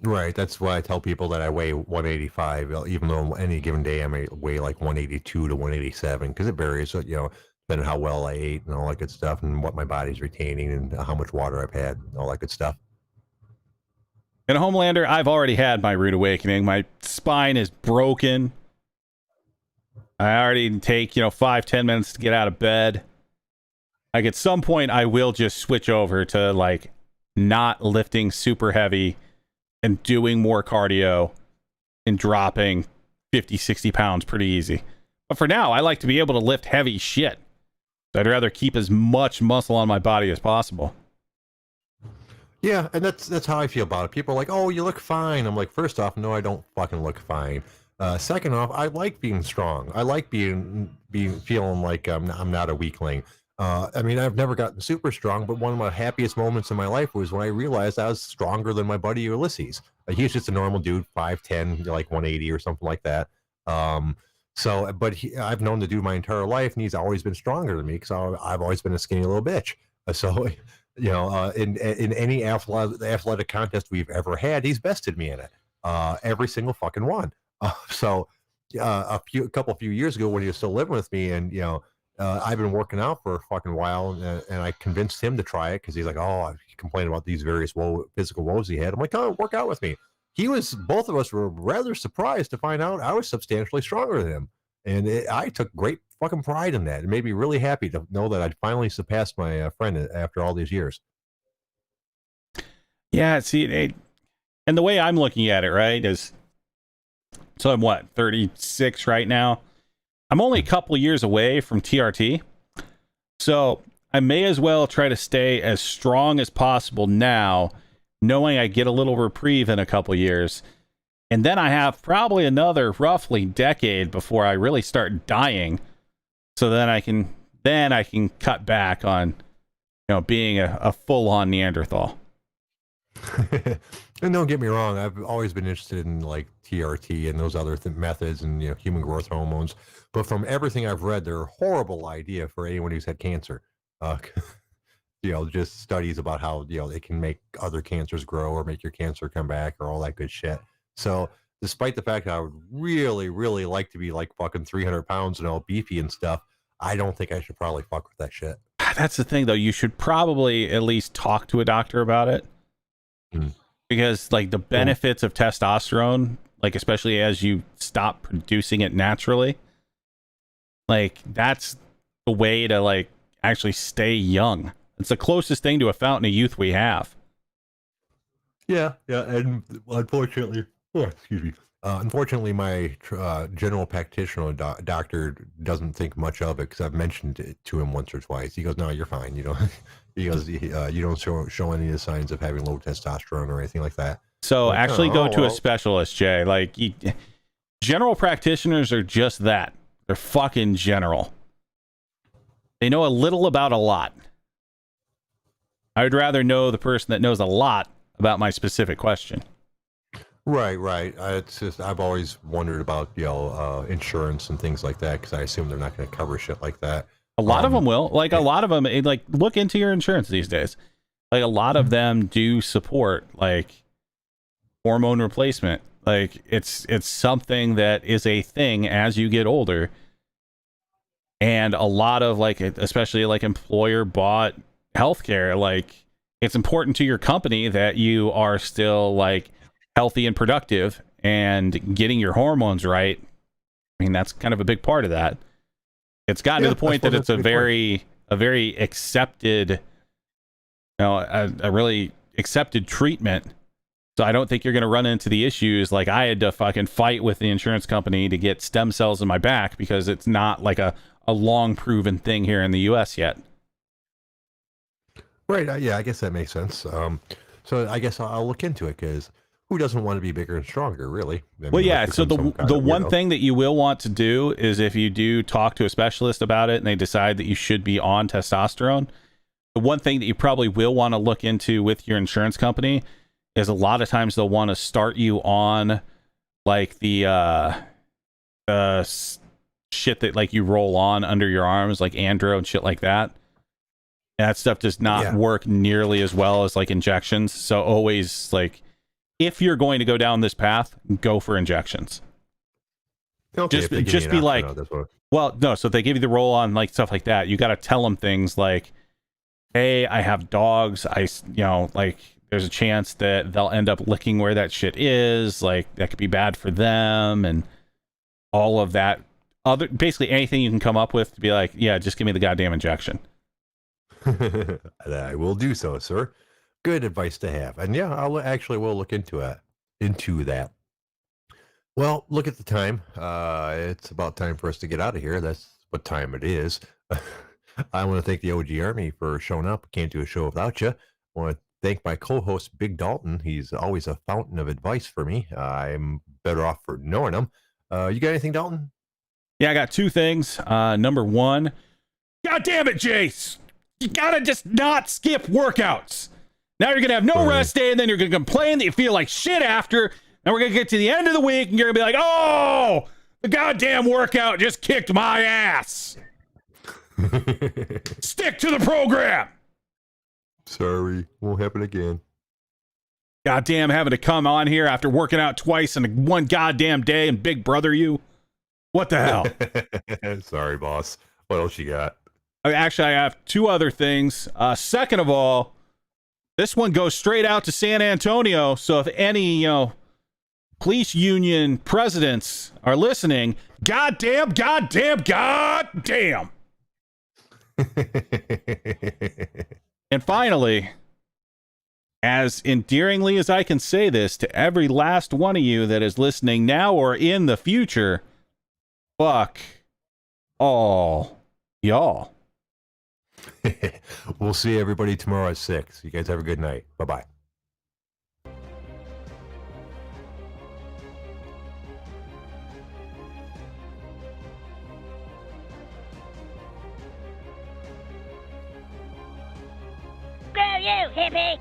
Right. That's why I tell people that I weigh 185, even though any given day I may weigh like 182 to 187, because it varies. So, depending on how well I ate and all that good stuff, and what my body's retaining, and how much water I've had, and all that good stuff. In Homelander, I've already had my rude awakening. My spine is broken. I already take 5-10 minutes to get out of bed. Like at some point, I will just switch over to like not lifting super heavy and doing more cardio and dropping 50-60 pounds pretty easy. But for now, I like to be able to lift heavy shit. I'd rather keep as much muscle on my body as possible. Yeah, and that's how I feel about it. People are like, "Oh, you look fine." I'm like, first off, no, I don't fucking look fine. Second off, I like being strong. I like feeling like I'm not a weakling. I mean, I've never gotten super strong, but one of my happiest moments in my life was when I realized I was stronger than my buddy Ulysses. He was just a normal dude, 5'10", like 180 or something like that. But I've known the dude my entire life, and he's always been stronger than me because I've always been a skinny little bitch. So, in any athletic contest we've ever had, he's bested me in it. Every single fucking one. A few years ago when he was still living with me, and I've been working out for a fucking while, and I convinced him to try it because he's like, "Oh, he complained about these various physical woes he had." I'm like, "Oh, work out with me." Both of us were rather surprised to find out I was substantially stronger than him, and I took great fucking pride in that. It made me really happy to know that I'd finally surpassed my friend after all these years. Yeah, see, and the way I'm looking at it, right, is so I'm 36 right now. I'm only a couple years away from TRT, so I may as well try to stay as strong as possible now, knowing I get a little reprieve in a couple years, and then I have probably another roughly decade before I really start dying. So then I can cut back on being a full-on Neanderthal. And don't get me wrong, I've always been interested in like TRT and those other methods and human growth hormones. But from everything I've read, they're a horrible idea for anyone who's had cancer. Just studies about how they can make other cancers grow or make your cancer come back or all that good shit. So despite the fact that I would really, really like to be like fucking 300 pounds and all beefy and stuff, I don't think I should probably fuck with that shit. That's the thing, though. You should probably at least talk to a doctor about it. Because like the benefits of testosterone, like especially as you stop producing it naturally, like that's the way to like actually stay young. It's the closest thing to a fountain of youth we have. Yeah, and unfortunately, unfortunately, my general practitioner doctor doesn't think much of it because I've mentioned it to him once or twice. He goes, "No, you're fine. He goes, you don't show any of the signs of having low testosterone or anything like that." So actually, go to a specialist, Jay. Like general practitioners are just that. They're fucking general. They know a little about a lot. I would rather know the person that knows a lot about my specific question. Right. It's just I've always wondered about insurance and things like that because I assume they're not going to cover shit like that. A lot of them will. Like a lot of them, like look into your insurance these days. Like a lot of them do support like hormone replacement. Like it's something that is a thing as you get older. And a lot of like, especially like employer bought healthcare, like it's important to your company that you are still like healthy and productive and getting your hormones right. I mean, that's kind of a big part of that. It's gotten to the point that it's a very accepted, a really accepted treatment. So I don't think you're going to run into the issues like I had to fucking fight with the insurance company to get stem cells in my back because it's not like a long proven thing here in the US yet. Right. Yeah, I guess that makes sense. So I guess I'll look into it because who doesn't want to be bigger and stronger, really? I Well, mean, yeah. let's So become some kind the of one weirdo. thing that you will want to do is if you do talk to a specialist about it and they decide that you should be on testosterone, the one thing that you probably will want to look into with your insurance company is a lot of times they'll want to start you on like the shit that like you roll on under your arms, like andro and shit like that. And that stuff does not Yeah. work nearly as well as like injections. So always like, if you're going to go down this path, go for injections. Okay, if they give Just me be an option, like, that's what. well, no. So if they give you the roll on, like stuff like that, you got to tell them things like, "Hey, I have dogs. Like there's a chance that they'll end up licking where that shit is. Like that could be bad for them, and all of that. Basically anything you can come up with to be like, yeah, just give me the goddamn injection." I will do so, sir. Good advice to have. And yeah, we'll look into it. Into that. Well, look at the time. It's about time for us to get out of here. That's what time it is. I want to thank the OG Army for showing up. Can't do a show without you. I want to thank my co-host, Big Dalton. He's always a fountain of advice for me. I'm better off for knowing him. You got anything, Dalton? Yeah, I got two things. Number one, God damn it, Jace. You gotta just not skip workouts. Now you're gonna have no rest day, and then you're gonna complain that you feel like shit after. And we're gonna get to the end of the week, and you're gonna be like, "Oh, the goddamn workout just kicked my ass." Stick to the program. Sorry, won't happen again. Goddamn, having to come on here after working out twice in one goddamn day and Big Brother you. What the hell? Sorry, boss. What else you got? Actually, I have two other things. Second of all, this one goes straight out to San Antonio. So if any, police union presidents are listening, goddamn. And finally, as endearingly as I can say this to every last one of you that is listening now or in the future, fuck all y'all. We'll see everybody tomorrow at 6. You guys have a good night. Bye-bye. Screw you, hippie!